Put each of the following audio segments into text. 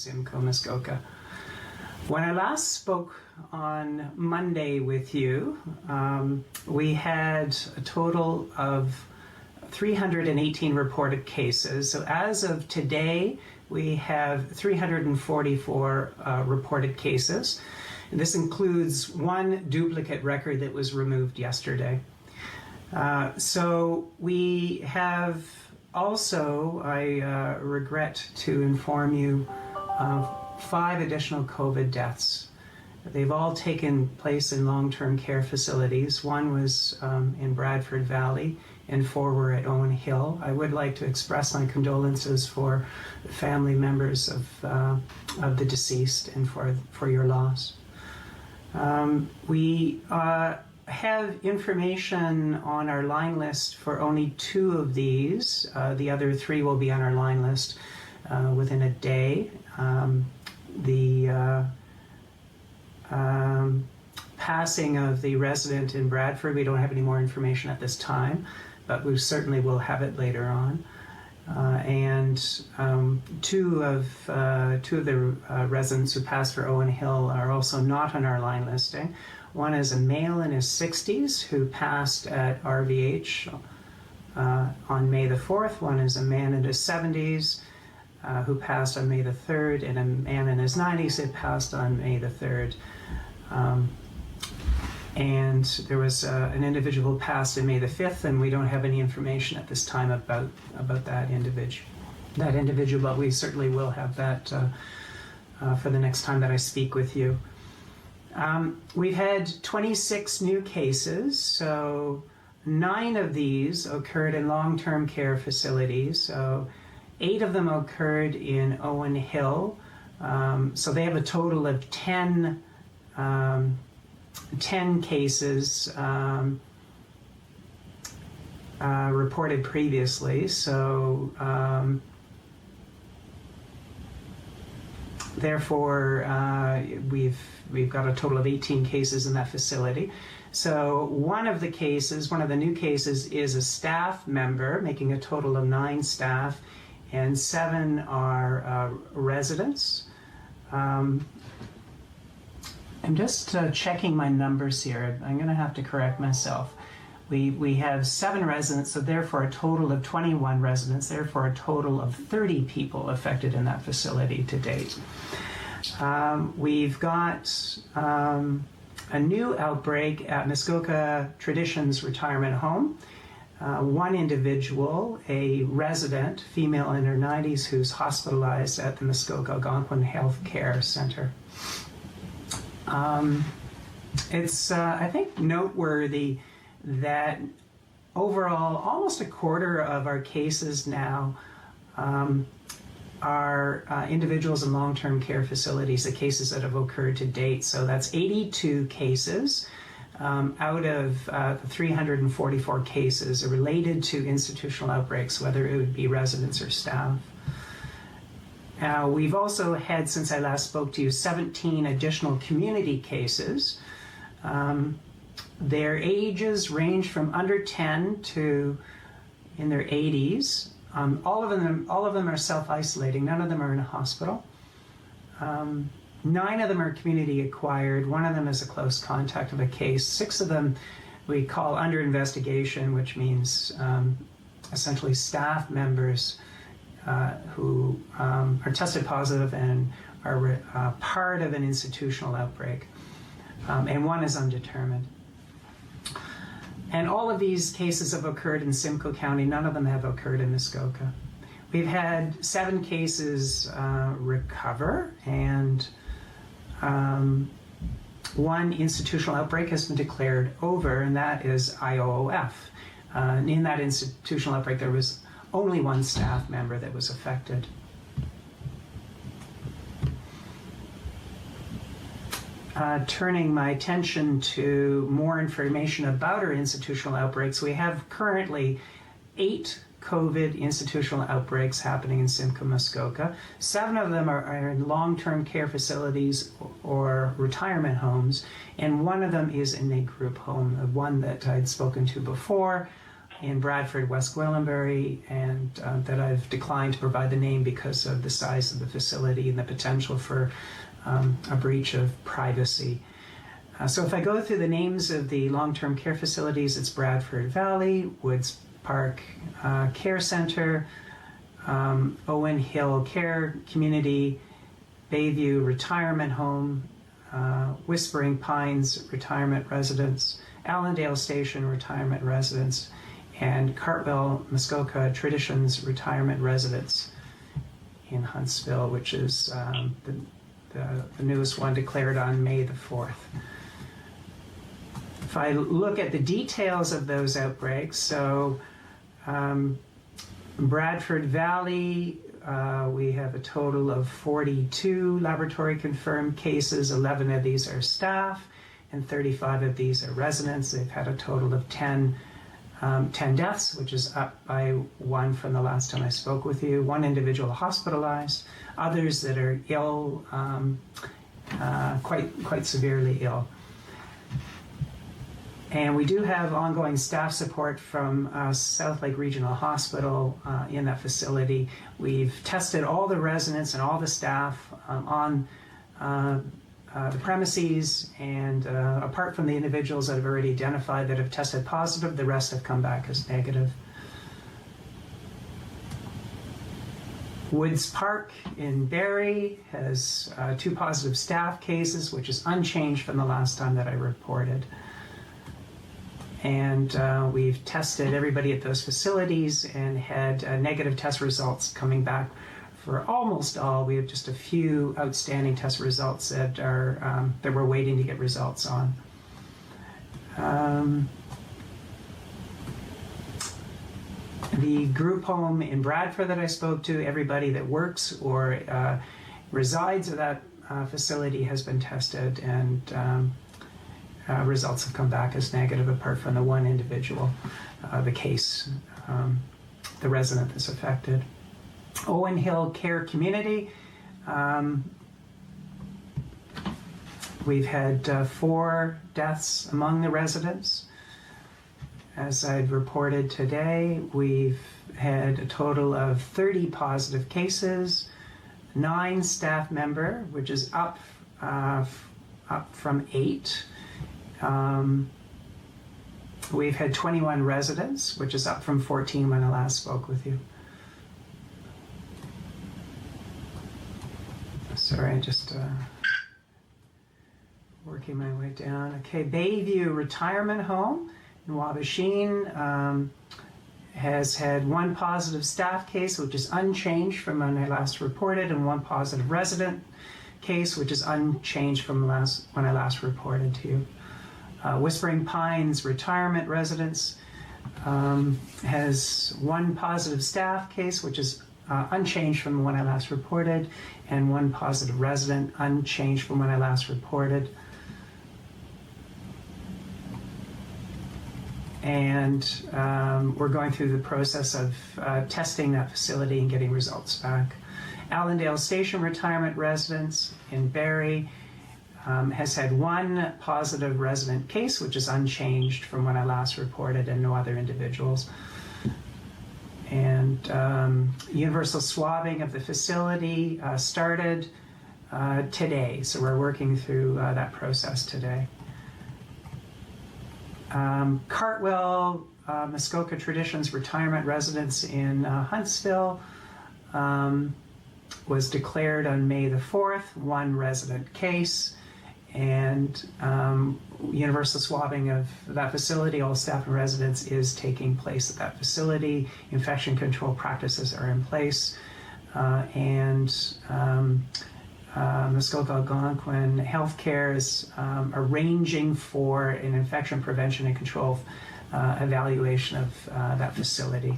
Simcoe, Muskoka. When I last spoke on Monday with you, we had a total of 318 reported cases. So as of today, we have 344 reported cases. And this includes one duplicate record that was removed yesterday. So we have also, I regret to inform you, of 5 additional COVID deaths. They've all taken place in long-term care facilities. One was in Bradford Valley, and 4 were at Owen Hill. I would like to express my condolences for the family members of the deceased and for your loss. We have information on our line list for only 2 of these. The other 3 will be on our line list within a day. The passing of the resident in Bradford, we don't have any more information at this time, but we certainly will have it later on. And two of the residents who passed for Owen Hill are also not on our line listing. One is a male in his 60s who passed at RVH on May the 4th. One is a man in his 70s who passed on May the 3rd, and a man in his 90s who passed on May the 3rd. And there was an individual who passed on May the 5th, and we don't have any information at this time about that individual, but we certainly will have that for the next time that I speak with you. We've had 26 new cases, so 9 of these occurred in long-term care facilities. So 8 of them occurred in Owen Hill. So they have a total of 10 cases reported previously. So therefore, we've got a total of 18 cases in that facility. So one of the new cases is a staff member, making a total of 9 staff, and 7 are residents. I'm just checking my numbers here. I'm going to have to correct myself. We have 7 residents, so therefore a total of 21 residents, therefore a total of 30 people affected in that facility to date. We've got a new outbreak at Muskoka Traditions Retirement Home. One individual, a resident, female in her 90s, who's hospitalized at the Muskoka Algonquin Health Care Center. It's, I think, noteworthy that overall, almost a quarter of our cases now are individuals in long-term care facilities, the cases that have occurred to date. So that's 82 cases out of the 344 cases related to institutional outbreaks, whether it would be residents or staff. We've also had, since I last spoke to you, 17 additional community cases. Their ages range from under 10 to in their 80s. All of them are self-isolating. None of them are in a hospital. 9 of them are community acquired. 1 of them is a close contact of a case. 6 of them we call under investigation, which means essentially staff members who are tested positive and are part of an institutional outbreak. And 1 is undetermined. And all of these cases have occurred in Simcoe County. None of them have occurred in Muskoka. We've had 7 cases recover, and 1 institutional outbreak has been declared over, and that is IOOF. In that institutional outbreak, there was only 1 staff member that was affected. Turning my attention to more information about our institutional outbreaks, we have currently 8 COVID institutional outbreaks happening in Simcoe, Muskoka. 7 of them are in long-term care facilities or retirement homes, and 1 of them is in a group home. The one that I'd spoken to before in Bradford, West Gwillimbury, and that I've declined to provide the name because of the size of the facility and the potential for a breach of privacy. So if I go through the names of the long-term care facilities, it's Bradford Valley, Woods Park Care Center, Owen Hill Care Community, Bayview Retirement Home, Whispering Pines Retirement Residence, Allendale Station Retirement Residence, and Cartwell Muskoka Traditions Retirement Residence in Huntsville, which is the newest one declared on May the 4th. If I look at the details of those outbreaks, so Bradford Valley, we have a total of 42 laboratory confirmed cases. 11 of these are staff and 35 of these are residents. They've had a total of 10 deaths, which is up by 1 from the last time I spoke with you. 1 individual hospitalized, others that are ill, quite severely ill. And we do have ongoing staff support from South Lake Regional Hospital in that facility. We've tested all the residents and all the staff on the premises, and apart from the individuals that have already identified that have tested positive, the rest have come back as negative. Woods Park in Barrie has 2 positive staff cases, which is unchanged from the last time that I reported. And we've tested everybody at those facilities and had negative test results coming back for almost all. We have just a few outstanding test results that are that we're waiting to get results on. The group home in Bradford that I spoke to, everybody that works or resides at that facility has been tested, and results have come back as negative, apart from the 1 individual, the case, the resident that's affected. Owen Hill Care Community, we've had 4 deaths among the residents. As I've reported today, we've had a total of 30 positive cases, 9 staff member, which is up from 8. We've had 21 residents, which is up from 14 when I last spoke with you. Sorry, I'm just working my way down. Okay, Bayview Retirement Home in Wabashine has had 1 positive staff case, which is unchanged from when I last reported, and 1 positive resident case, which is unchanged from when I last reported to you. Whispering Pines Retirement Residence has 1 positive staff case, which is unchanged from when I last reported, and 1 positive resident, unchanged from when I last reported. And we're going through the process of testing that facility and getting results back. Allendale Station Retirement Residence in Barrie has had 1 positive resident case, which is unchanged from when I last reported, and no other individuals. And universal swabbing of the facility started today, so we're working through that process today. Cartwell Muskoka Traditions Retirement Residence in Huntsville was declared on May the 4th, 1 resident case, and universal swabbing of that facility, all staff and residents, is taking place at that facility. Infection control practices are in place, and Muskoka Algonquin Healthcare is arranging for an infection prevention and control evaluation of that facility.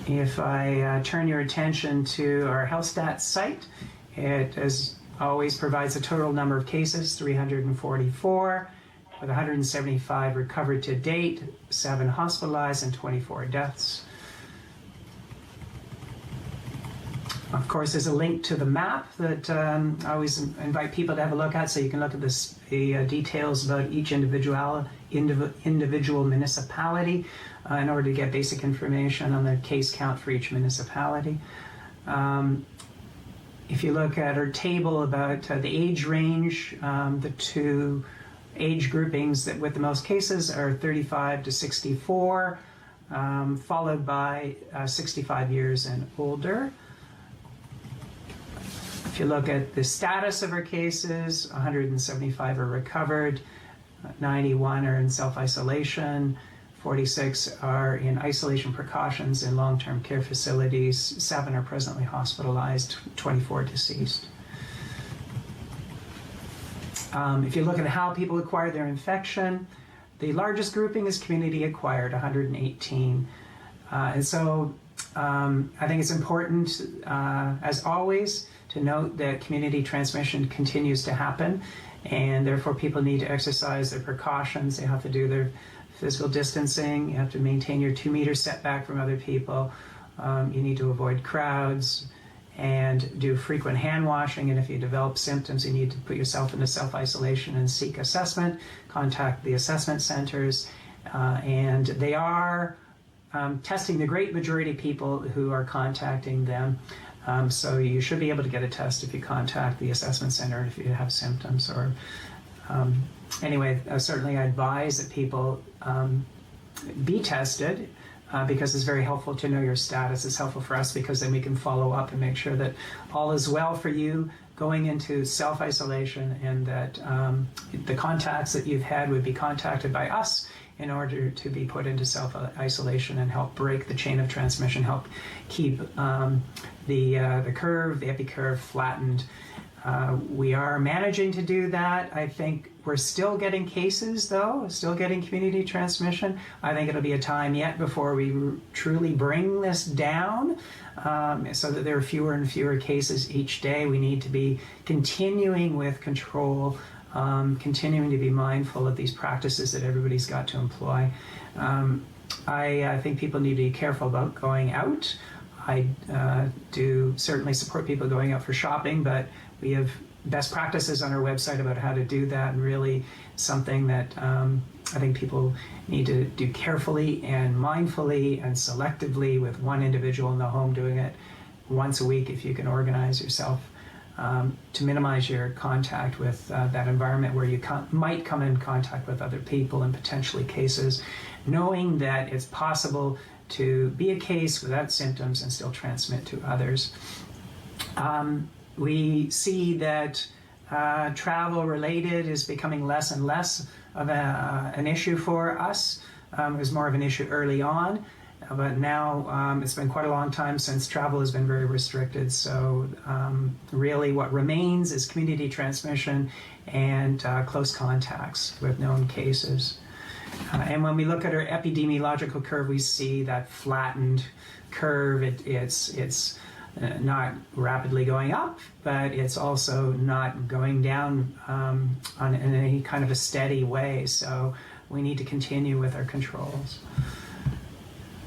If I turn your attention to our health stats site, it, as always, provides a total number of cases, 344, with 175 recovered to date, 7 hospitalized, and 24 deaths. Of course, there's a link to the map that I always invite people to have a look at, so you can look at the details about each individual municipality in order to get basic information on the case count for each municipality. If you look at our table about the age range, the two age groupings that with the most cases are 35 to 64, followed by 65 years and older. If you look at the status of our cases, 175 are recovered, 91 are in self-isolation, 46 are in isolation precautions in long-term care facilities, 7 are presently hospitalized, 24 deceased. If you look at how people acquire their infection, the largest grouping is community acquired, 118. And so I think it's important, as always, to note that community transmission continues to happen, and therefore people need to exercise their precautions. They have to do their physical distancing. You have to maintain your 2-meter setback from other people. You need to avoid crowds and do frequent hand washing. And if you develop symptoms, you need to put yourself into self-isolation and seek assessment. Contact the assessment centers. And they are testing the great majority of people who are contacting them. So you should be able to get a test if you contact the assessment center if you have symptoms. Or anyway, certainly I advise that people be tested because it's very helpful to know your status. It's helpful for us because then we can follow up and make sure that all is well for you going into self-isolation, and that the contacts that you've had would be contacted by us in order to be put into self-isolation and help break the chain of transmission, help keep the curve, the epicurve flattened. We are managing to do that. I think we're still getting cases, though, still getting community transmission. I think it'll be a time yet before we truly bring this down, so that there are fewer and fewer cases each day. We need to be continuing with control, continuing to be mindful of these practices that everybody's got to employ. I think people need to be careful about going out. I do certainly support people going out for shopping, but we have best practices on our website about how to do that, and really something that I think people need to do carefully and mindfully and selectively with one individual in the home, doing it once a week if you can organize yourself to minimize your contact with that environment where you might come in contact with other people and potentially cases, knowing that it's possible to be a case without symptoms and still transmit to others. We see that travel related is becoming less and less of an issue for us. It was more of an issue early on, but now it's been quite a long time since travel has been very restricted. So really what remains is community transmission and close contacts with known cases. And when we look at our epidemiological curve, we see that flattened curve. It's not rapidly going up, but it's also not going down in any kind of a steady way. So we need to continue with our controls.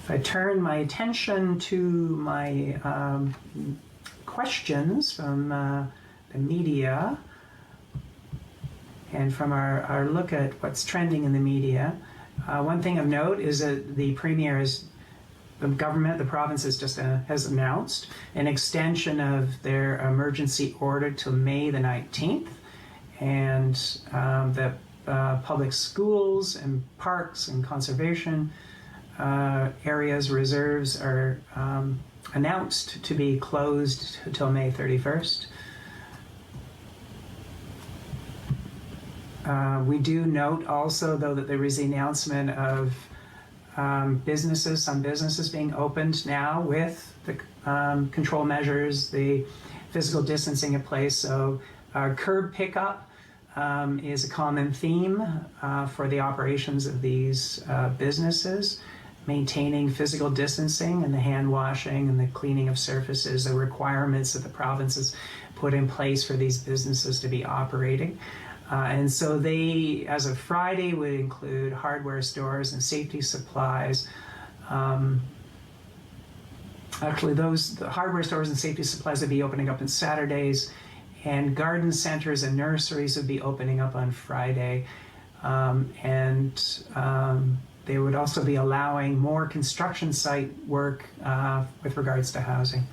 If I turn my attention to my questions from the media and from our look at what's trending in the media, one thing of note is that the Premier the government, the province has announced an extension of their emergency order till May the 19th, and that public schools and parks and conservation areas, reserves are announced to be closed until May 31st. We do note also, though, that there is the announcement of some businesses being opened now with the control measures, the physical distancing in place. So curb pickup is a common theme for the operations of these businesses, maintaining physical distancing and the hand washing and the cleaning of surfaces, the requirements that the province has put in place for these businesses to be operating. And so they, as of Friday, would include hardware stores and safety supplies, Actually, the hardware stores and safety supplies would be opening up on Saturdays, and garden centers and nurseries would be opening up on Friday. They would also be allowing more construction site work with regards to housing.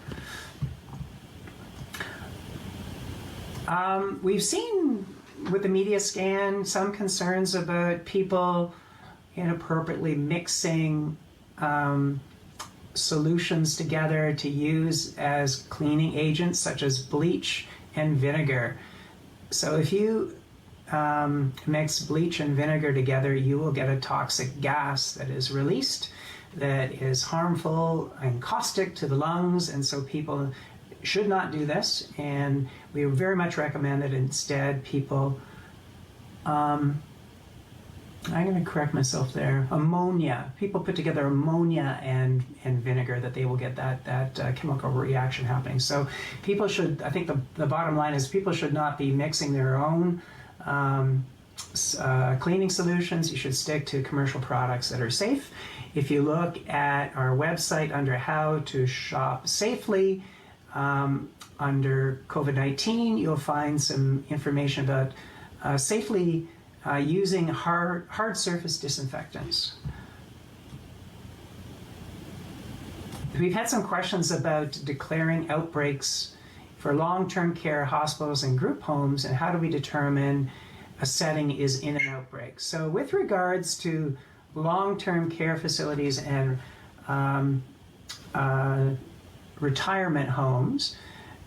We've seen with the media scan some concerns about people inappropriately mixing solutions together to use as cleaning agents, such as bleach and vinegar. So if you mix bleach and vinegar together, you will get a toxic gas that is released that is harmful and caustic to the lungs, and so people should not do this, and we very much recommend that instead people, I'm going to correct myself there, ammonia. People put together ammonia and vinegar, that they will get that chemical reaction happening. So people should, I think the bottom line is people should not be mixing their own cleaning solutions. You should stick to commercial products that are safe. If you look at our website under how to shop safely, under COVID-19, you'll find some information about safely using hard surface disinfectants. We've had some questions about declaring outbreaks for long-term care hospitals and group homes, and how do we determine a setting is in an outbreak. So with regards to long-term care facilities and retirement homes,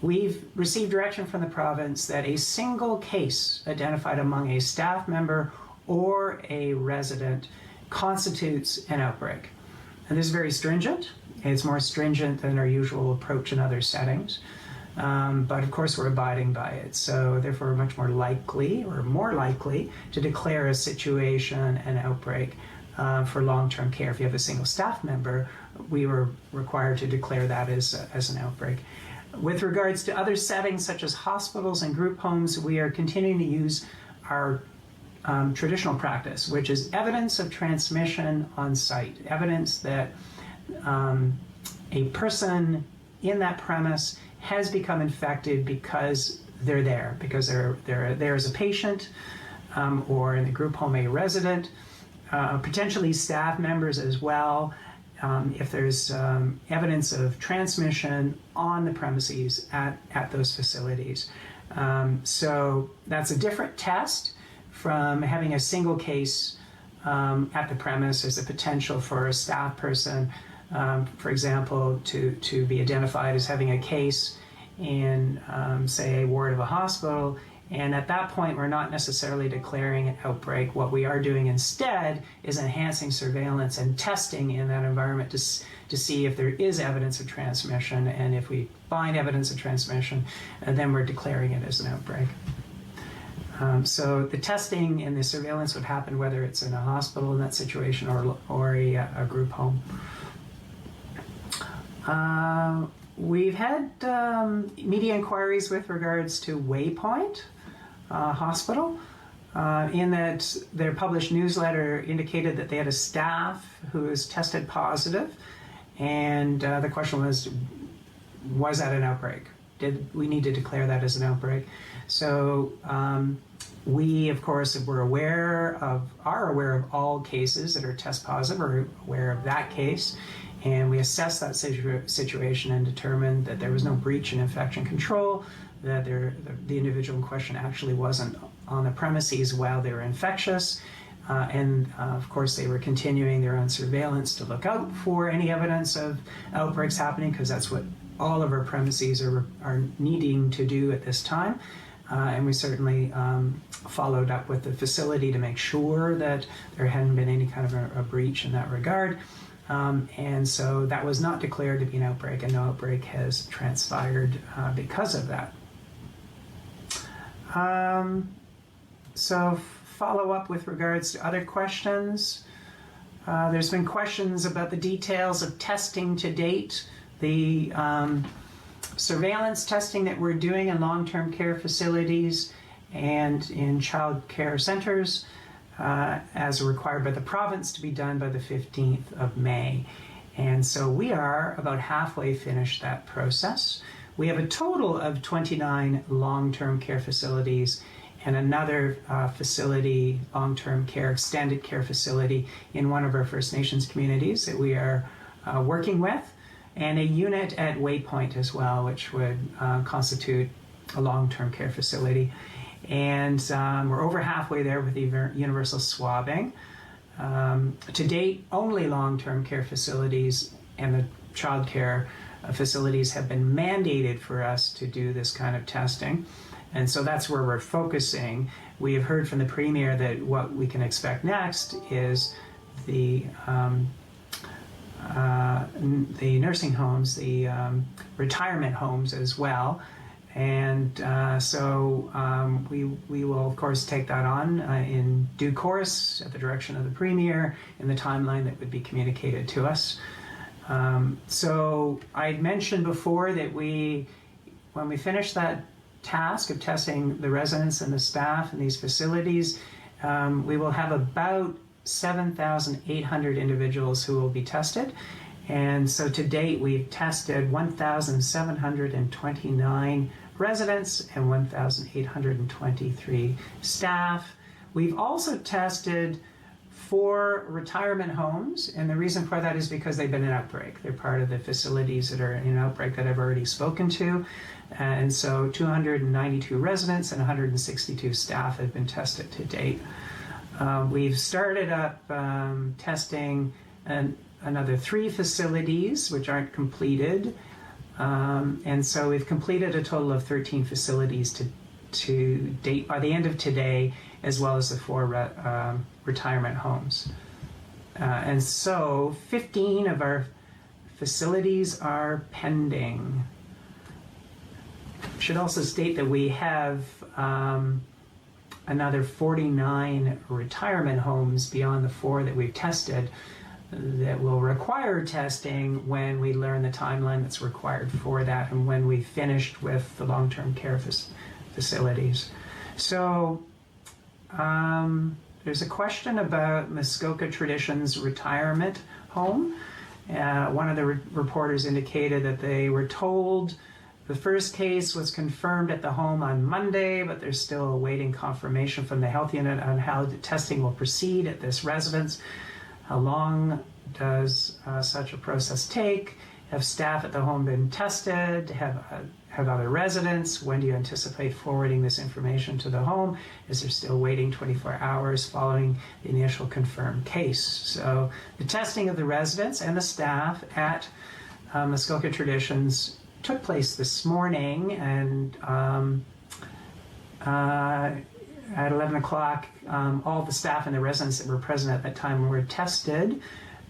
we've received direction from the province that a single case identified among a staff member or a resident constitutes an outbreak. And this is very stringent. It's more stringent than our usual approach in other settings. But of course we're abiding by it. So therefore we're much more likely to declare a situation an outbreak for long-term care. If you have a single staff member, we were required to declare that as an outbreak. With regards to other settings such as hospitals and group homes, we are continuing to use our traditional practice, which is evidence of transmission on site, evidence that a person in that premise has become infected because they're there, because they're there as a patient, or in the group home a resident, potentially staff members as well, if there's evidence of transmission on the premises at those facilities. So that's a different test from having a single case at the premise. There's a potential for a staff person, for example, to be identified as having a case in, say, a ward of a hospital. And at that point, we're not necessarily declaring an outbreak. What we are doing instead is enhancing surveillance and testing in that environment to see if there is evidence of transmission. And if we find evidence of transmission, then we're declaring it as an outbreak. So the testing and the surveillance would happen whether it's in a hospital in that situation or a group home. We've had media inquiries with regards to Waypoint Hospital, in that their published newsletter indicated that they had a staff who was tested positive, and the question was that an outbreak? Did we need to declare that as an outbreak? So we, of course, are aware of all cases that are test positive, or aware of that case, and we assessed that situation and determined that there was no breach in infection control, that the individual in question actually wasn't on the premises while they were infectious, and of course they were continuing their own surveillance to look out for any evidence of outbreaks happening, because that's what all of our premises are needing to do at this time. And we certainly followed up with the facility to make sure that there hadn't been any kind of a breach in that regard. And so that was not declared to be an outbreak, and no outbreak has transpired because of that. So follow up with regards to other questions. There's been questions about the details of testing to date. The surveillance testing that we're doing in long-term care facilities and in child care centers, as required by the province, to be done by the 15th of May. And so we are about halfway finished that process. We have a total of 29 long-term care facilities and another facility, long-term care, extended care facility in one of our First Nations communities that we are working with, and a unit at Waypoint as well, which would constitute a long-term care facility. And we're over halfway there with the universal swabbing. To date, only long-term care facilities and the child care facilities have been mandated for us to do this kind of testing. And so that's where we're focusing. We have heard from the Premier that what we can expect next is the nursing homes, the retirement homes as well. And so we will, of course, take that on in due course at the direction of the Premier in the timeline that would be communicated to us. So I mentioned before that when we finish that task of testing the residents and the staff in these facilities, we will have about 7,800 individuals who will be tested. And so to date, we've tested 1,729 residents and 1,823 staff. We've also tested 4 retirement homes, and the reason for that is because they've been in outbreak. They're part of the facilities that are in outbreak that I've already spoken to. And so 292 residents and 162 staff have been tested to date. We've started up testing another 3 facilities which aren't completed. And so we've completed a total of 13 facilities to date by the end of today, as well as the 4 retirement homes. And so 15 of our facilities are pending. Should also state that we have another 49 retirement homes beyond the 4 that we've tested that will require testing when we learn the timeline that's required for that and when we've finished with the long-term care facilities. So there's a question about Muskoka Traditions retirement home. One of the reporters indicated that they were told the first case was confirmed at the home on Monday, but they're still awaiting confirmation from the health unit on how the testing will proceed at this residence. How long does such a process take? Have staff at the home been tested? Have other residents? When do you anticipate forwarding this information to the home? Is there still waiting 24 hours following the initial confirmed case? So the testing of the residents and the staff at Muskoka Traditions took place this morning, and at 11 o'clock, all the staff and the residents that were present at that time were tested.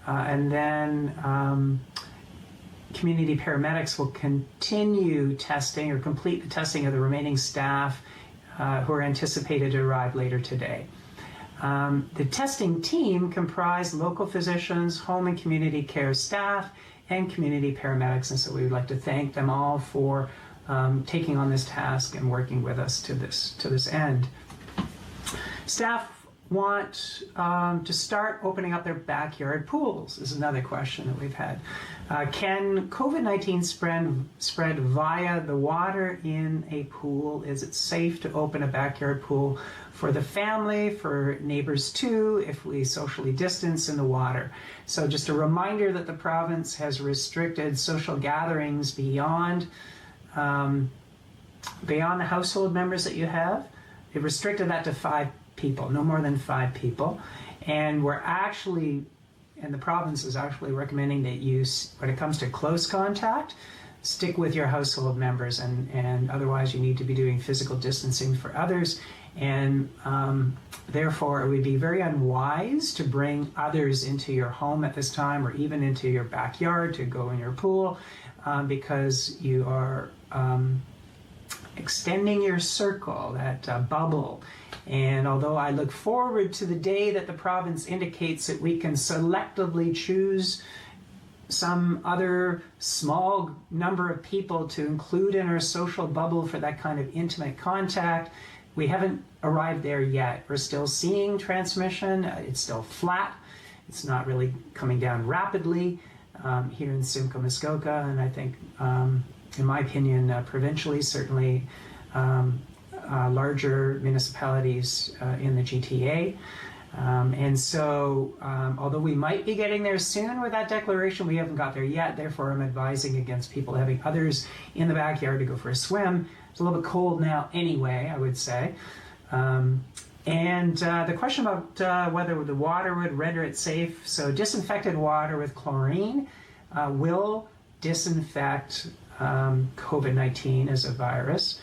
And then community paramedics will continue testing or complete the testing of the remaining staff who are anticipated to arrive later today. The testing team comprised local physicians, home and community care staff, and community paramedics, and so we would like to thank them all for taking on this task and working with us to this end. Staff want to start opening up their backyard pools is another question that we've had. Can COVID-19 spread via the water in a pool? Is it safe to open a backyard pool for the family, for neighbors too, if we socially distance in the water? So just a reminder that the province has restricted social gatherings beyond the household members that you have. It restricted that to 5 people, no more than 5 people. And the province is actually recommending that you, when it comes to close contact, stick with your household members, and otherwise you need to be doing physical distancing for others. And therefore, it would be very unwise to bring others into your home at this time, or even into your backyard to go in your pool, because you are extending your circle, that bubble. And although I look forward to the day that the province indicates that we can selectively choose some other small number of people to include in our social bubble for that kind of intimate contact, we haven't arrived there yet. We're still seeing transmission. It's still flat. It's not really coming down rapidly. here in Simcoe, Muskoka, and I think, in my opinion, provincially, certainly larger municipalities in the GTA. And so, although we might be getting there soon with that declaration, we haven't got there yet. Therefore, I'm advising against people having others in the backyard to go for a swim. It's a little bit cold now anyway, I would say. And the question about whether the water would render it safe. So disinfected water with chlorine will disinfect COVID-19 as a virus.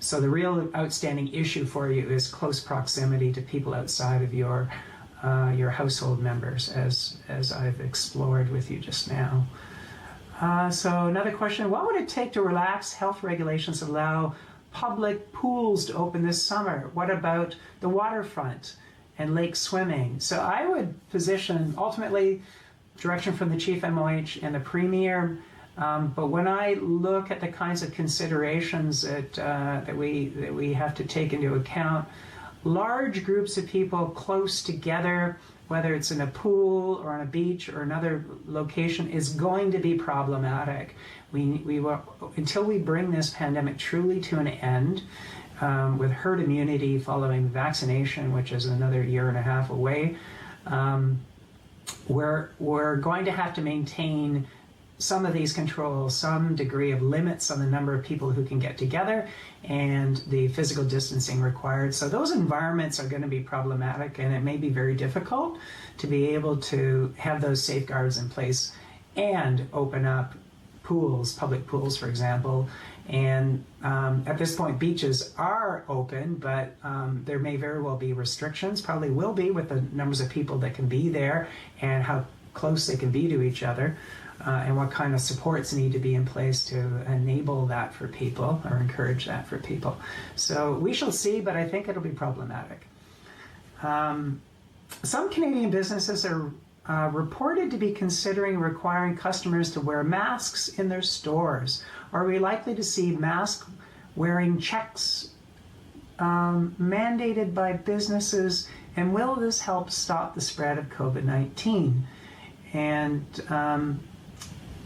So the real outstanding issue for you is close proximity to people outside of your household members, as I've explored with you just now. So another question, what would it take to relax health regulations that allow public pools to open this summer? What about the waterfront and lake swimming? So I would position, ultimately, direction from the Chief MOH and the Premier. But when I look at the kinds of considerations that we have to take into account, large groups of people close together, whether it's in a pool or on a beach or another location, is going to be problematic. We will, until we bring this pandemic truly to an end, with herd immunity following vaccination, which is another 1.5 years away, we're going to have to maintain some of these controls, some degree of limits on the number of people who can get together and the physical distancing required. So those environments are going to be problematic, and it may be very difficult to be able to have those safeguards in place and open up pools, public pools, for example. And at this point, beaches are open, but there may very well be restrictions, probably will be, with the numbers of people that can be there and how close they can be to each other. And what kind of supports need to be in place to enable that for people or encourage that for people. So we shall see, but I think it'll be problematic. Some Canadian businesses are reported to be considering requiring customers to wear masks in their stores. Are we likely to see mask wearing checks mandated by businesses, and will this help stop the spread of COVID-19? And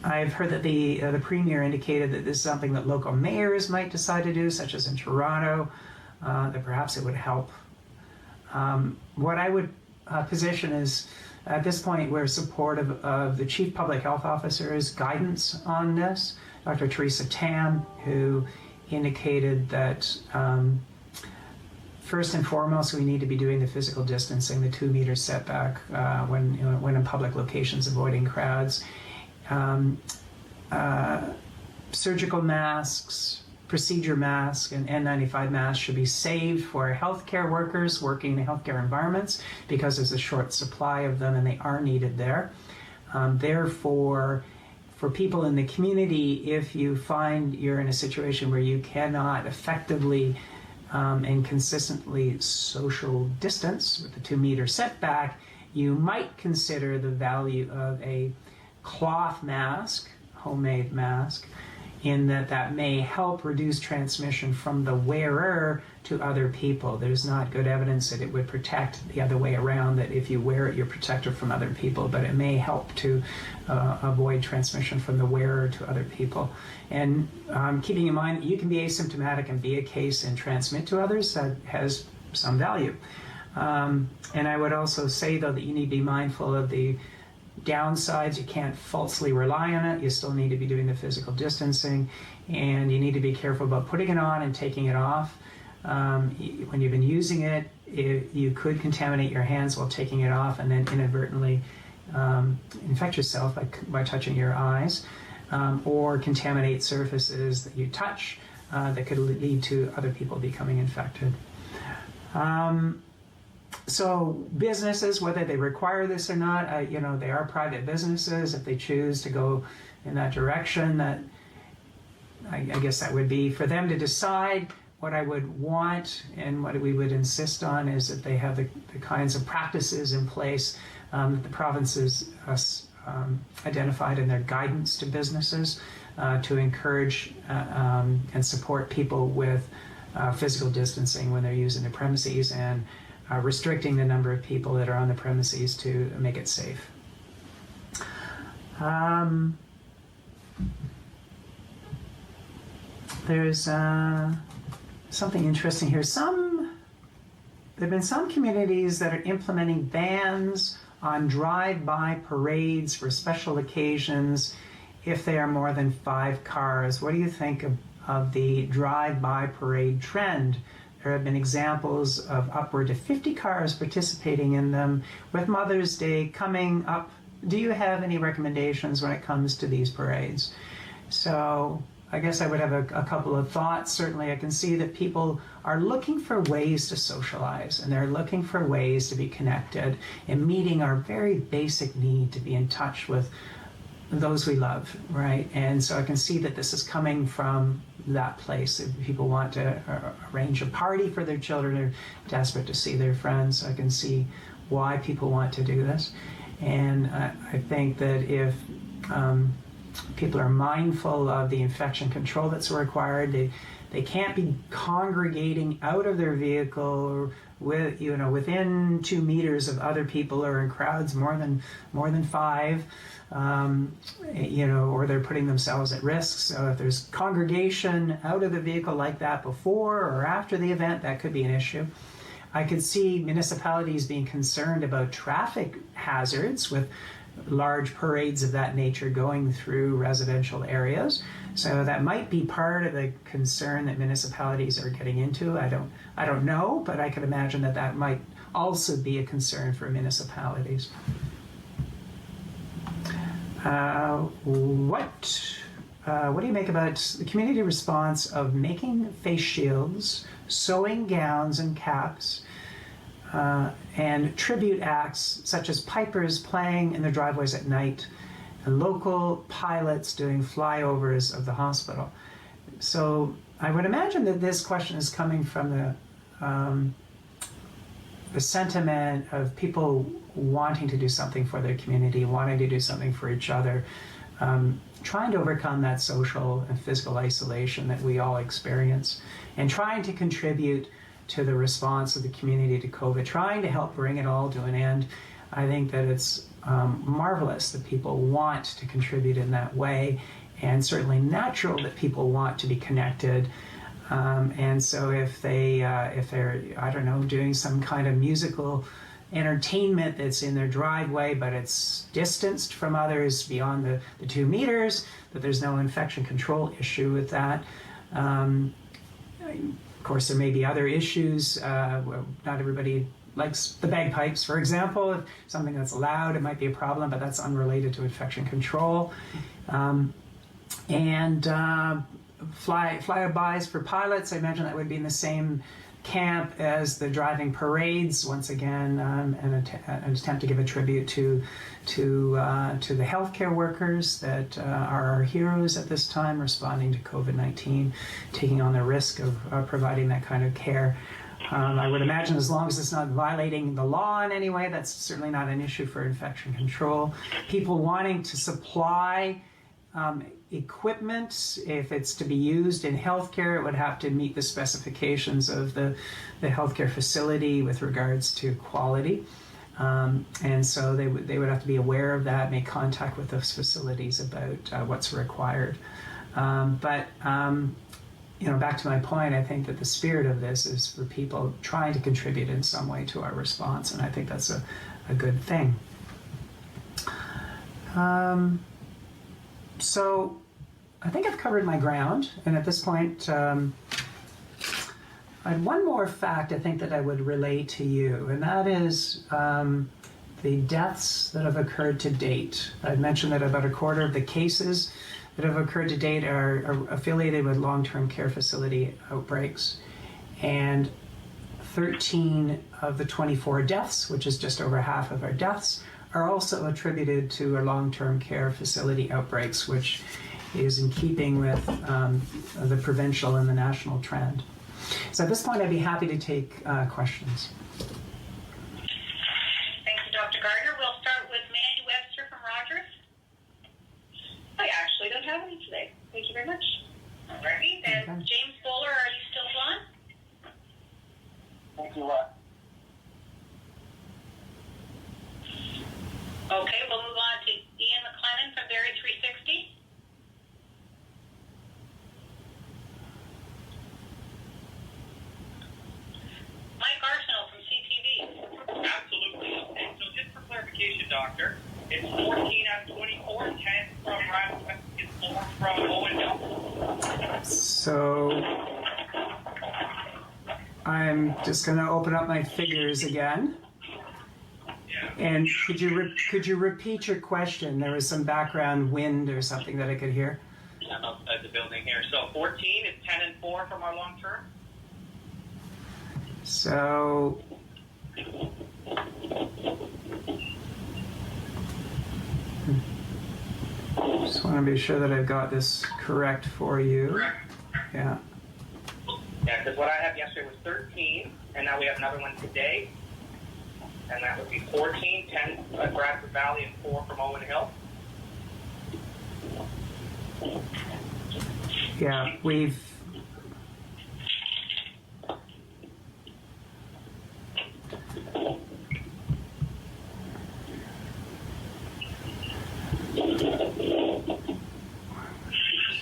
I've heard that the Premier indicated that this is something that local mayors might decide to do, such as in Toronto, that perhaps it would help. What I would position is, at this point, we're supportive of the Chief Public Health Officer's guidance on this, Dr. Theresa Tam, who indicated that first and foremost, we need to be doing the physical distancing, the 2 meter setback when in public locations, avoiding crowds. Surgical masks, procedure masks, and N95 masks should be saved for healthcare workers working in healthcare environments because there's a short supply of them and they are needed there. Therefore, for people in the community, if you find you're in a situation where you cannot effectively and consistently social distance with the 2 meter setback, you might consider the value of a cloth mask, homemade mask, in that may help reduce transmission from the wearer to other people. There's not good evidence that it would protect the other way around, that if you wear it, you're protected from other people, but it may help to avoid transmission from the wearer to other people. And keeping in mind that you can be asymptomatic and be a case and transmit to others, that has some value. And I would also say, though, that you need to be mindful of the downsides. You can't falsely rely on it. You still need to be doing the physical distancing, and you need to be careful about putting it on and taking it off. When you've been using it, you could contaminate your hands while taking it off and then inadvertently infect yourself by touching your eyes, or contaminate surfaces that you touch that could lead to other people becoming infected. So businesses, whether they require this or not, they are private businesses. If they choose to go in that direction, that I guess that would be for them to decide. What I would want and what we would insist on is that they have the kinds of practices in place that the provinces identified in their guidance to businesses to encourage and support people with physical distancing when they're using the premises, and restricting the number of people that are on the premises to make it safe. There's something interesting here. There have been some communities that are implementing bans on drive-by parades for special occasions if they are more than 5 cars. What do you think of the drive-by parade trend? There have been examples of upward to 50 cars participating in them, with Mother's Day coming up. Do you have any recommendations when it comes to these parades? So I guess I would have a couple of thoughts. Certainly I can see that people are looking for ways to socialize, and they're looking for ways to be connected and meeting our very basic need to be in touch with those we love, right? And so I can see that this is coming from that place. If people want to arrange a party for their children, they're desperate to see their friends. I can see why people want to do this. And I think that if people are mindful of the infection control that's required, they can't be congregating out of their vehicle with, within 2 meters of other people or in crowds more than 5, or they're putting themselves at risk. So if there's congregation out of the vehicle like that before or after the event, that could be an issue. I could see municipalities being concerned about traffic hazards with large parades of that nature going through residential areas. So that might be part of the concern that municipalities are getting into. I don't know, but I could imagine that might also be a concern for municipalities. What do you make about the community response of making face shields, sewing gowns and caps, and tribute acts such as pipers playing in their driveways at night, and local pilots doing flyovers of the hospital? So I would imagine that this question is coming from the sentiment of people wanting to do something for their community, wanting to do something for each other, trying to overcome that social and physical isolation that we all experience, and trying to contribute to the response of the community to COVID, trying to help bring it all to an end. I think that it's marvelous that people want to contribute in that way, and certainly natural that people want to be connected. And so if they're, I don't know, doing some kind of musical entertainment that's in their driveway, but it's distanced from others beyond the 2 meters, that there's no infection control issue with that. Of course, there may be other issues. Not everybody likes the bagpipes, for example. If something that's loud, it might be a problem, but that's unrelated to infection control. Flybys for pilots, I imagine that would be in the same camp as the driving parades. Once again, an attempt to give a tribute to the healthcare workers that are our heroes at this time, responding to COVID-19, taking on the risk of providing that kind of care. I would imagine as long as it's not violating the law in any way, that's certainly not an issue for infection control. People wanting to supply equipment, if it's to be used in healthcare, it would have to meet the specifications of the healthcare facility with regards to quality. And so they would have to be aware of that, make contact with those facilities about what's required. Back to my point, I think that the spirit of this is for people trying to contribute in some way to our response, and I think that's a good thing. So I think I've covered my ground, and at this point, I had one more fact I think that I would relay to you, and that is the deaths that have occurred to date. I'd mentioned that about a quarter of the cases that have occurred to date are affiliated with long-term care facility outbreaks, and 13 of the 24 deaths, which is just over half of our deaths, are also attributed to our long-term care facility outbreaks, which is in keeping with the provincial and the national trend. So at this point, I'd be happy to take questions. Thank you, Dr. Gardner. We'll start with Mandy Webster from Rogers. I actually don't have any today. Thank you very much. All righty. And okay. James Bowler, are you still on? Thank you, what? Okay, we'll move on to Ian McLennan from It's 14 out of 24, 10 from Bradford, and 4 from Owen Hill. So I'm just going to open up my figures again. And could you repeat your question? There was some background wind or something that I could hear. I'm outside the building here. So 14 is 10 and 4 from our long term. So just want to be sure that I've got this correct for you. Correct. Yeah. Yeah, because what I had yesterday was 13, and now we have another one today. And that would be 14, 10 at Bradford Valley, and 4 from Owen Hill. Yeah, we've...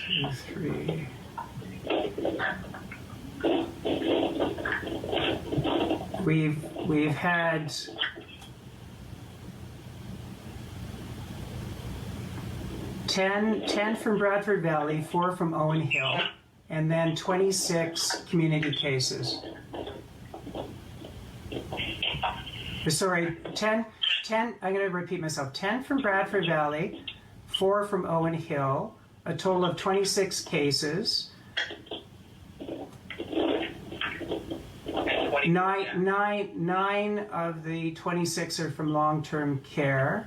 Two, three... We've had 10 from Bradford Valley, 4 from Owen Hill, and then 26 community cases. Sorry, 10, I'm going to repeat myself. 10 from Bradford Valley, 4 from Owen Hill, a total of 26 cases. Nine of the 26 are from long-term care,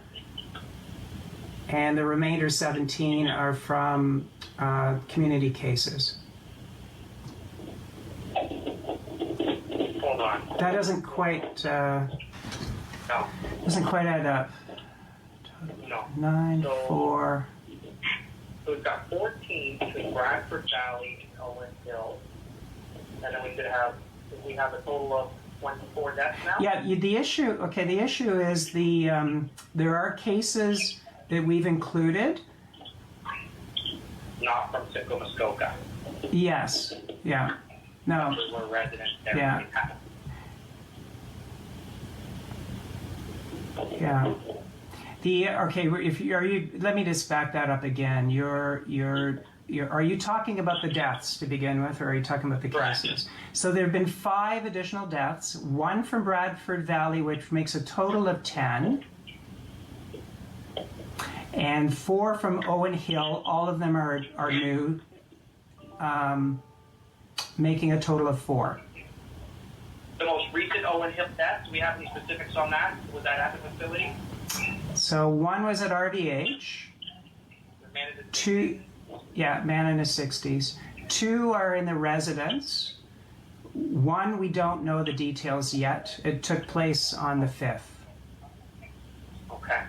and the remainder 17 are from community cases. Hold on. That doesn't quite No. add up. No. 9, So- 4. So we've got 14 between Bradford Valley and Owen Hill. And then we have a total of 24 deaths now? Yeah, the issue is there are cases that we've included. Not from Simcoe, Muskoka. Yes. Yeah. No. Those were residents there. Yeah. Yeah. Let me just back that up again. Are you talking about the deaths to begin with, or are you talking about the Correct. cases? So there have been 5 additional deaths, 1 from Bradford Valley, which makes a total of 10, and 4 from Owen Hill. All of them are new, making a total of 4. The most recent Owen Hill death, do we have any specifics on that? Was that at the facility? So 1 was at RVH. The man is 2, yeah, man in his 60s. 2 are in the residence. 1, we don't know the details yet. It took place on the 5th. Okay.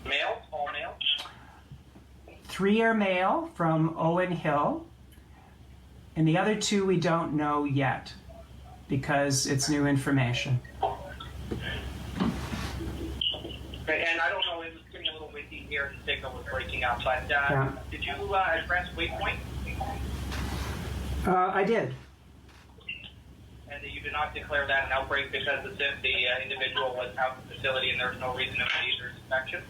Male? All male? 3 are male from Owen Hill. And the other 2 we don't know yet because it's new information. Okay, and I don't know, it was getting a little windy here and the signal was breaking up, but Yeah. did you address Waypoint? I did. And that you did not declare that an outbreak because the individual was out of the facility and there was no reason to believe there's infection?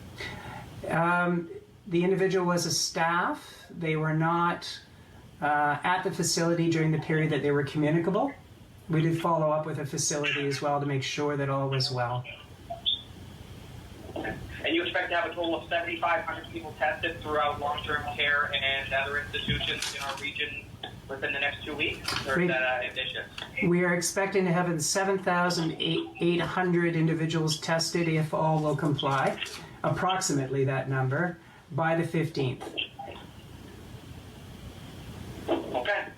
The individual was a staff. They were not at the facility during the period that they were communicable. We did follow up with the facility as well to make sure that all was well. Okay. And you expect to have a total of 7,500 people tested throughout long-term care and other institutions in our region within the next 2 weeks? Or is that ambitious? We are expecting to have 7,800 individuals tested if all will comply, approximately that number, by the 15th. Okay.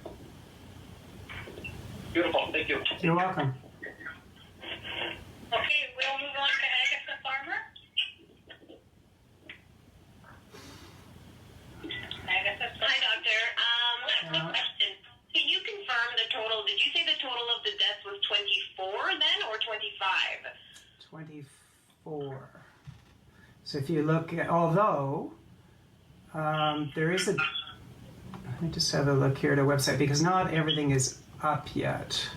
Beautiful. Thank you. You're welcome. Okay, we'll move on to Agatha Farmer. Agatha, Hi, Doctor. Quick question. Can you confirm the total? Did you say the total of the deaths was 24 then, or 25? 24. So if you look at, although there is a, let me just have a look here at our website because not everything is up yet.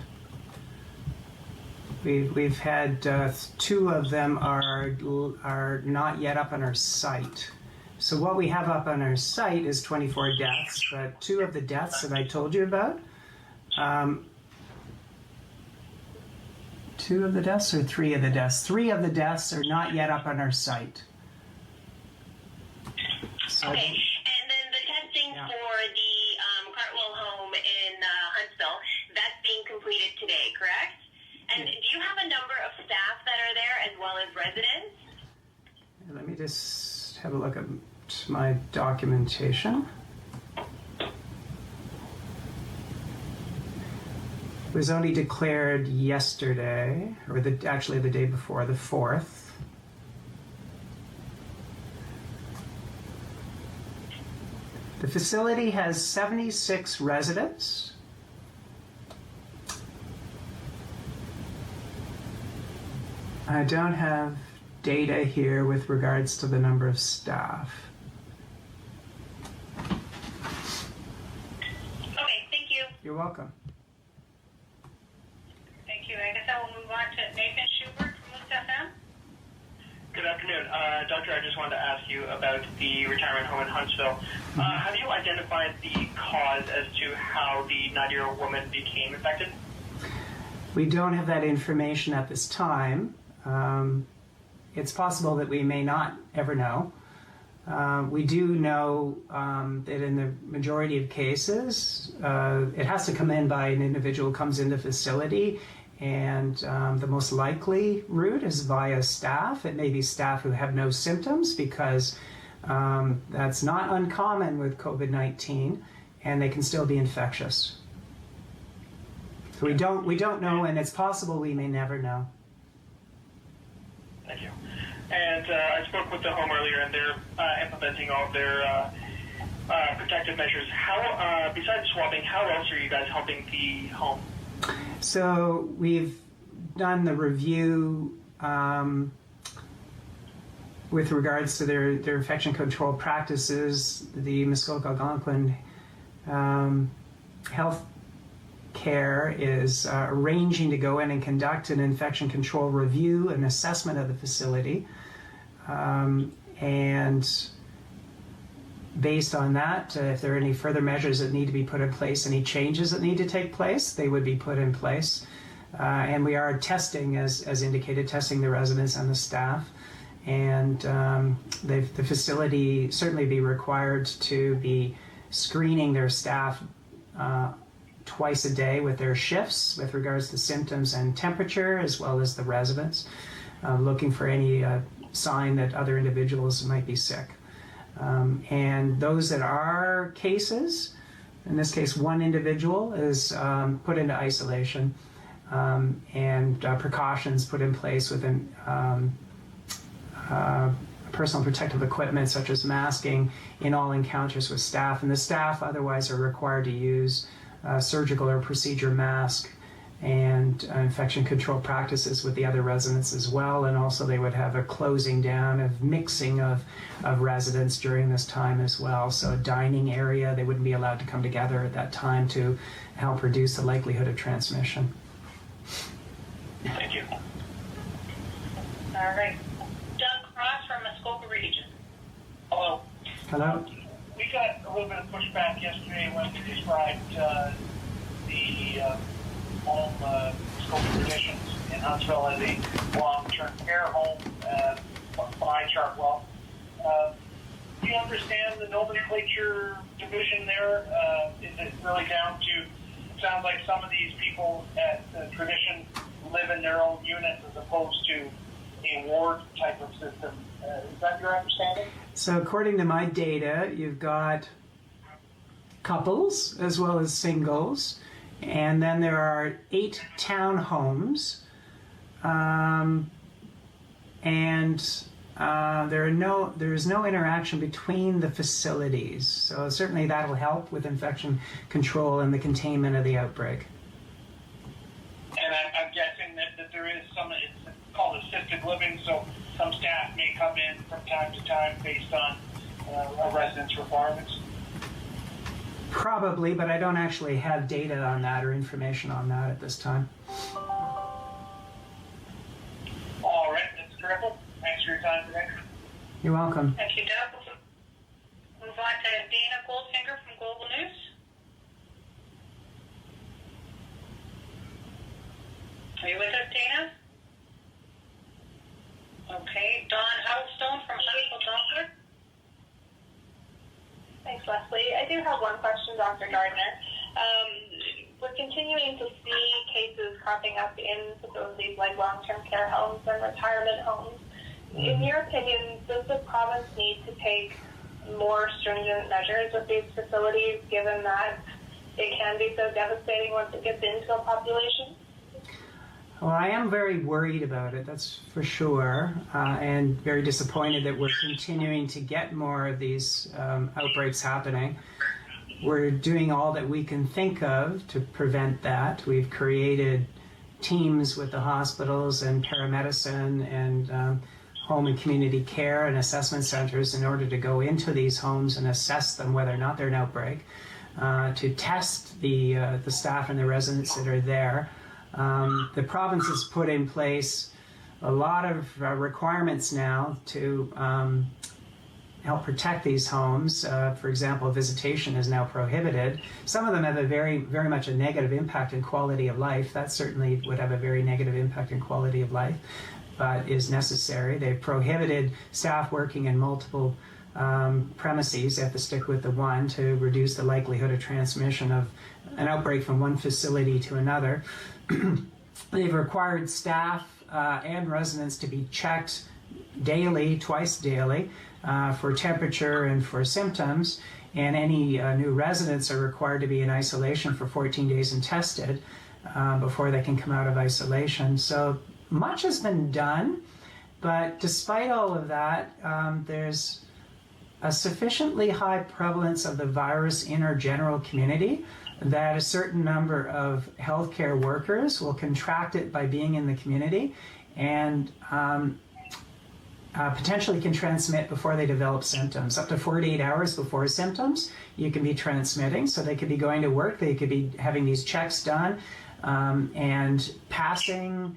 We've had 2 of them are not yet up on our site. So what we have up on our site is 24 deaths, but 2 of the deaths that I told you about, 2 of the deaths or 3 of the deaths? 3 of the deaths are not yet up on our site. So Okay, and then the testing for the Cartwell home in Huntsville, that's being completed today, correct? And do you have a number of staff that are there as well as residents? let me just have a look at my documentation. It was only declared yesterday, or actually the day before, the 4th. The facility has 76 residents. I don't have data here with regards to the number of staff. Okay, thank you. You're welcome. Thank you. I guess I will move on to Nathan Schubert from Moose FM. Good afternoon. Doctor, I just wanted to ask you about the retirement home in Huntsville. Have you identified the cause as to how the 90-year-old woman became infected? We don't have that information at this time. It's possible that we may not ever know. We do know that in the majority of cases, it has to come in by an individual who comes into the facility, and the most likely route is via staff. It may be staff who have no symptoms, because that's not uncommon with COVID-19, and they can still be infectious. So we don't know, and it's possible we may never know. Thank you. And I spoke with the home earlier, and they're implementing all of their protective measures. How, besides swabbing, how else are you guys helping the home? So we've done the review with regards to their infection control practices. The Muskoka Algonquin Health Care is arranging to go in and conduct an infection control review and assessment of the facility. And based on that, if there are any further measures that need to be put in place, any changes that need to take place, they would be put in place. And we are testing, as indicated, testing the residents and the staff. And the facility certainly be required to be screening their staff twice a day with their shifts with regards to symptoms and temperature, as well as the residents, looking for any sign that other individuals might be sick. And those that are cases, in this case one individual is put into isolation, and precautions put in place within personal protective equipment such as masking in all encounters with staff, and the staff otherwise are required to use surgical or procedure mask and infection control practices with the other residents as well. And also they would have a closing down of mixing of residents during this time as well. So a dining area, they wouldn't be allowed to come together at that time to help reduce the likelihood of transmission. Thank you. All right. Doug Cross from Muskoka Region. Hello. Hello? We got a little bit of pushback yesterday when we described the home Muskoka Traditions in Huntsville as a long-term care home by Chartwell. Do you understand the nomenclature division there? Is it really down to, it sounds like some of these people at Tradition live in their own units as opposed to a ward type of system. Is that your understanding? So according to my data, you've got couples as well as singles, and then there are 8 townhomes, and there's no interaction between the facilities. So certainly that'll help with infection control and the containment of the outbreak. And I'm guessing that there is some, it's called assisted living, so some staff may come in from time to time based on a resident's requirements. Probably, but I don't actually have data on that or information on that at this time. You're welcome. Thank you, Doug. Move on to Dana Goldfinger from Global News. Are you with us, Dana? Okay. Dawn Huddlestone from Huntsville Doctor. Thanks, Leslie. I do have one question, Dr. Gardner. We're continuing to see cases cropping up in facilities like long-term care homes and retirement homes. In your opinion, does the province need to take more stringent measures with these facilities, given that it can be so devastating once it gets into a population? Well, I am very worried about it, that's for sure, and very disappointed that we're continuing to get more of these outbreaks happening. We're doing all that we can think of to prevent that. We've created teams with the hospitals and paramedicine and home and community care and assessment centers in order to go into these homes and assess them whether or not they're an outbreak, to test the staff and the residents that are there. The province has put in place a lot of requirements now to help protect these homes. For example, visitation is now prohibited. Some of them have a very much a negative impact in quality of life. That certainly would have a very negative impact in quality of life, but is necessary. They've prohibited staff working in multiple premises. They have to stick with the one to reduce the likelihood of transmission of an outbreak from one facility to another. They've required staff and residents to be checked daily, twice daily, for temperature and for symptoms, and any new residents are required to be in isolation for 14 days and tested before they can come out of isolation. So much has been done, but despite all of that, there's a sufficiently high prevalence of the virus in our general community that a certain number of healthcare workers will contract it by being in the community and potentially can transmit before they develop symptoms. Up to 48 hours before symptoms, you can be transmitting. So they could be going to work, they could be having these checks done and passing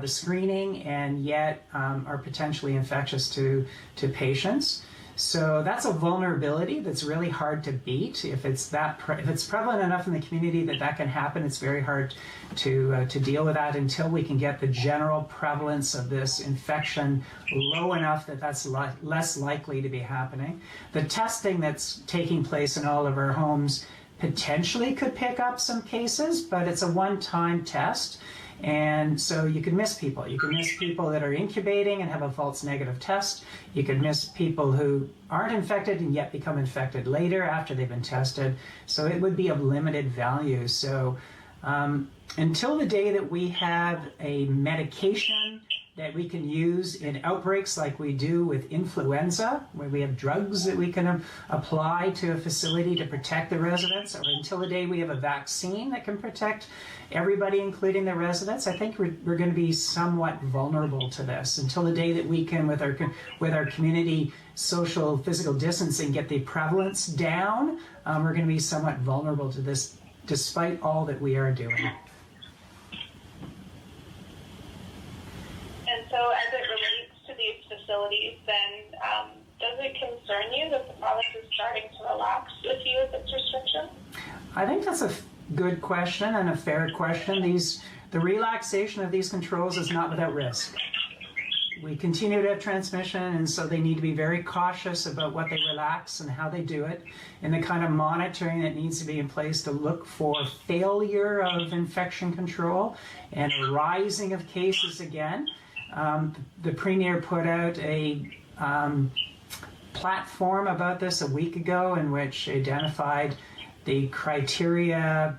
the screening, and yet are potentially infectious to patients. So that's a vulnerability that's really hard to beat. If it's prevalent enough in the community that can happen, it's very hard to deal with that until we can get the general prevalence of this infection low enough that that's less likely to be happening. The testing that's taking place in all of our homes potentially could pick up some cases, but it's a one-time test. And so you could miss people. You could miss people that are incubating and have a false negative test. You could miss people who aren't infected and yet become infected later after they've been tested. So it would be of limited value. So until the day that we have a medication that we can use in outbreaks like we do with influenza, where we have drugs that we can apply to a facility to protect the residents, or until the day we have a vaccine that can protect everybody, including the residents, I think we're going to be somewhat vulnerable to this. Until the day that we can, with our community social physical distancing, get the prevalence down, we're going to be somewhat vulnerable to this, despite all that we are doing. And so as it relates to these facilities, then does it concern you that the province is starting to relax a few of its restrictions? I think that's a good question and a fair question. The relaxation of these controls is not without risk. We continue to have transmission, and so they need to be very cautious about what they relax and how they do it, and the kind of monitoring that needs to be in place to look for failure of infection control and a rising of cases again. The Premier put out a platform about this a week ago in which identified the criteria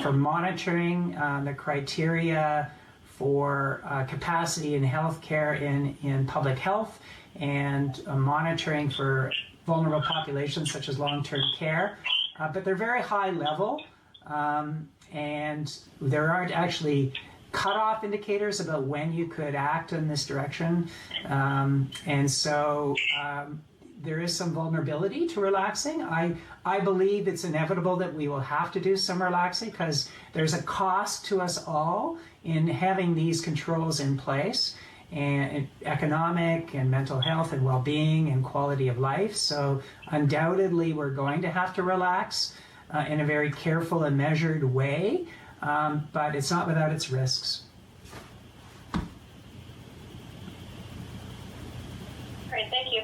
for monitoring, the criteria for capacity in healthcare in public health, and monitoring for vulnerable populations such as long-term care. But they're very high level, and there aren't actually cutoff indicators about when you could act in this direction. And so there is some vulnerability to relaxing. I believe it's inevitable that we will have to do some relaxing because there's a cost to us all in having these controls in place. and economic and mental health and well-being and quality of life. So undoubtedly we're going to have to relax in a very careful and measured way, but it's not without its risks. Great, thank you.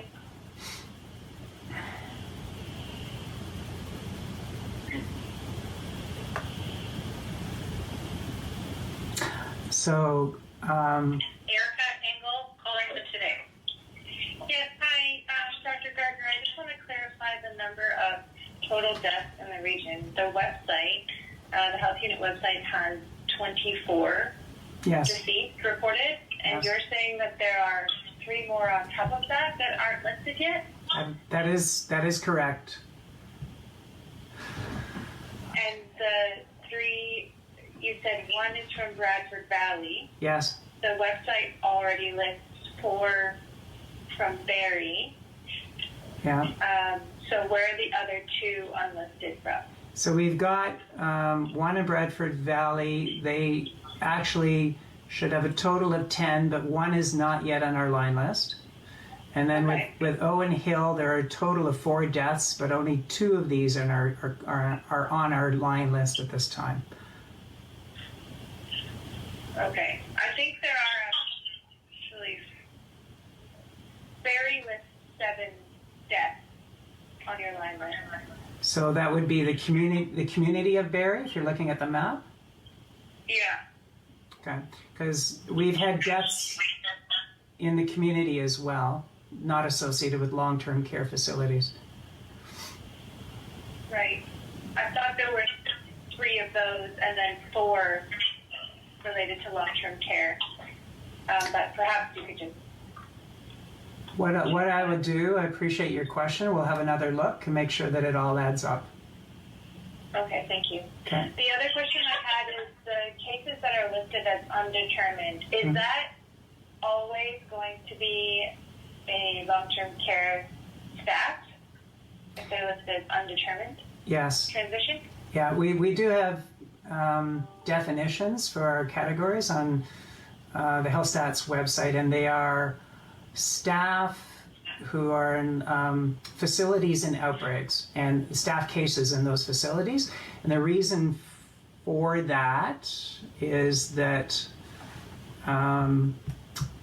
So, Erica Engel calling from today. Yes, hi, Dr. Gardner. I just want to clarify the number of total deaths in the region. The website, the health unit website, has 24 yes, deceased reported, and Yes. you're saying that there are 3 more on top of that aren't listed yet? that is correct. And the 3, you said 1 is from Bradford Valley. Yes, The website already lists 4 from Barrie. yeah. So where are the other 2 unlisted from? So we've got 1 in Bradford Valley. They actually should have a total of 10, but 1 is not yet on our line list. And then Okay. with Owen Hill, there are a total of 4 deaths, but only 2 of these are on our line list at this time. Okay. I think there are actually, Barrie lists 7 deaths on your line list. So that would be the community of Barrie, if you're looking at the map. Yeah. Okay, because we've had deaths in the community as well, not associated with long-term care facilities. Right. I thought there were 3 of those and then 4 related to long-term care. But perhaps you could just... What I would do, I appreciate your question. We'll have another look and make sure that it all adds up. Okay, thank you. Okay. The other question I had is the cases that are listed as undetermined. Is that always going to be a long-term care staff if they're listed as undetermined Yes. transition? Yeah, we do have definitions for our categories on the Health Stats website, and they are staff who are in facilities and outbreaks and staff cases in those facilities. And the reason for that is that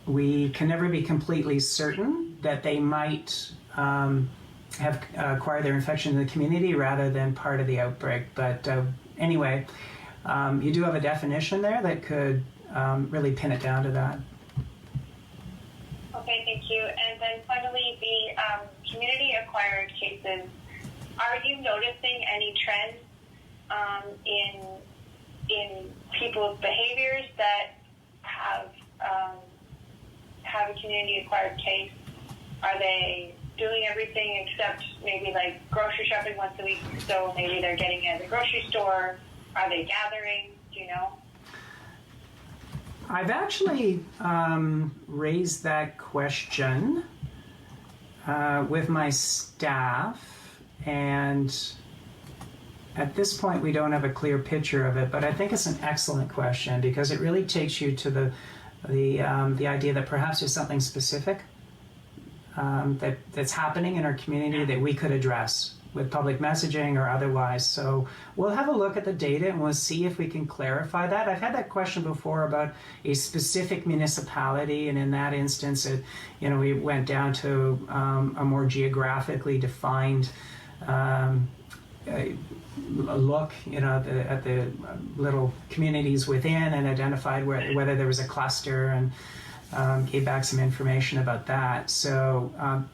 we can never be completely certain that they might have acquired their infection in the community rather than part of the outbreak. But anyway, you do have a definition there that could really pin it down to that. Okay, thank you. And then finally, the community-acquired cases. Are you noticing any trends in people's behaviors that have a community-acquired case? Are they doing everything except maybe like grocery shopping once a week? So maybe they're getting it at the grocery store. Are they gathering? Do you know? I've actually raised that question with my staff, and at this point we don't have a clear picture of it, but I think it's an excellent question because it really takes you to the idea that perhaps there's something specific that's happening in our community that we could address with public messaging or otherwise. So we'll have a look at the data and we'll see if we can clarify that. I've had that question before about a specific municipality, and in that instance, we went down to a more geographically defined look, at the little communities within and identified whether there was a cluster and gave back some information about that. So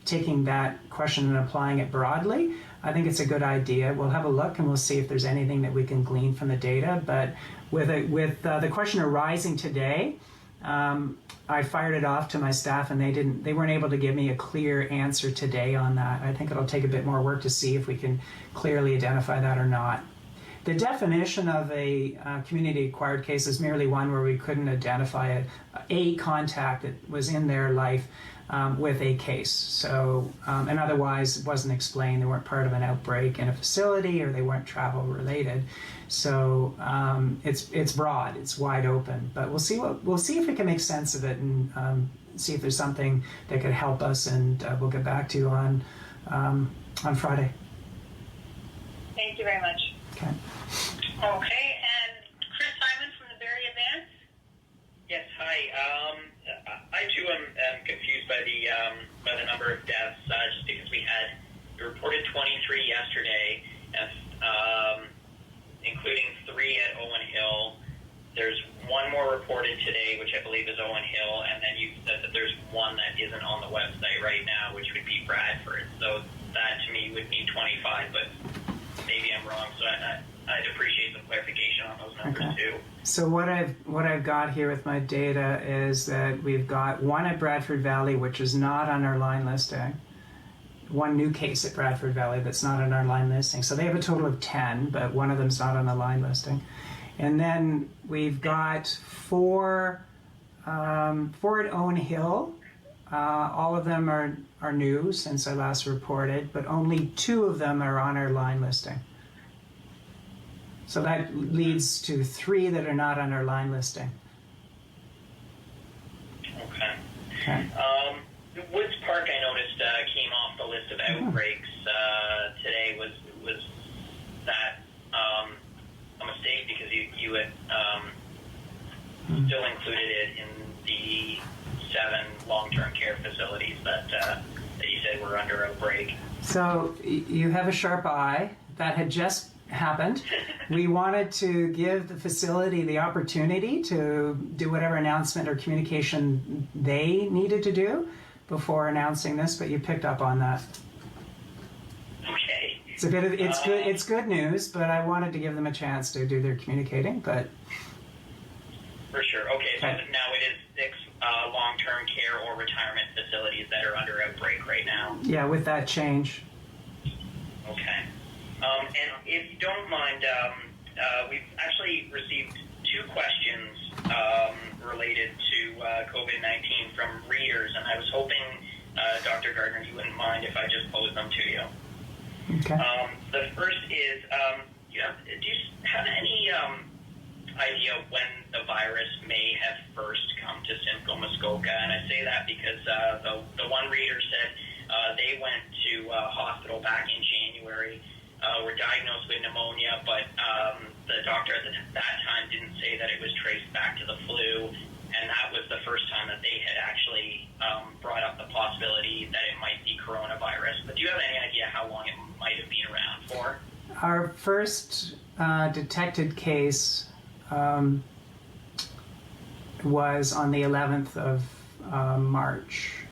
taking that question and applying it broadly, I think it's a good idea. We'll have a look and we'll see if there's anything that we can glean from the data. But with the question arising today, I fired it off to my staff and they weren't able to give me a clear answer today on that. I think it'll take a bit more work to see if we can clearly identify that or not. The definition of a community-acquired case is merely one where we couldn't identify a contact that was in their life with a case. So, and otherwise it wasn't explained. They weren't part of an outbreak in a facility, or they weren't travel related. So it's broad, it's wide open. But we'll see if we can make sense of it and see if there's something that could help us. And we'll get back to you on Friday. Thank you very much. Okay. Okay, and Chris Simon from the Barrie Advance. Yes, hi. I too am confused by the number of deaths, just because we reported 23 yesterday, including 3 at Owen Hill. There's one more reported today, which I believe is Owen Hill, and then you said that there's one that isn't on the website right now, which would be Bradford. So that to me would mean 25, but maybe I'm wrong. So I'd appreciate some clarification on those numbers too. So what I've got here with my data is that we've got one at Bradford Valley, which is not on our line listing. One new case at Bradford Valley that's not on our line listing. So they have a total of 10, but one of them's not on the line listing. And then we've got 4 at Owen Hill. All of them are new since I last reported, but only 2 of them are on our line listing. So that leads to 3 that are not on our line listing. Okay. Woods Park, I noticed, came off the list of outbreaks today. Was that a mistake, because you had still included it in the 7 long-term care facilities that you said were under outbreak? So you have a sharp eye. That had just happened. We wanted to give the facility the opportunity to do whatever announcement or communication they needed to do before announcing this, but you picked up on that. Okay. It's good news, but I wanted to give them a chance to do their communicating, but For sure. Okay, so now it is 6 long-term care or retirement facilities that are under outbreak right now. yeah, with that change. Okay. And if you don't mind, we've actually received 2 questions related to COVID-19 from readers, and I was hoping, Dr. Gardner, you wouldn't mind if I just posed them to you. Okay. The first is, do you have any idea when the virus may have first come to Simcoe, Muskoka? And I say that because the one reader said they went to hospital back in January, were diagnosed with pneumonia, but the doctor at that time didn't say that it was traced back to the flu, and that was the first time that they had actually brought up the possibility that it might be coronavirus. But do you have any idea how long it might have been around for? Our first detected case was on the 11th of March.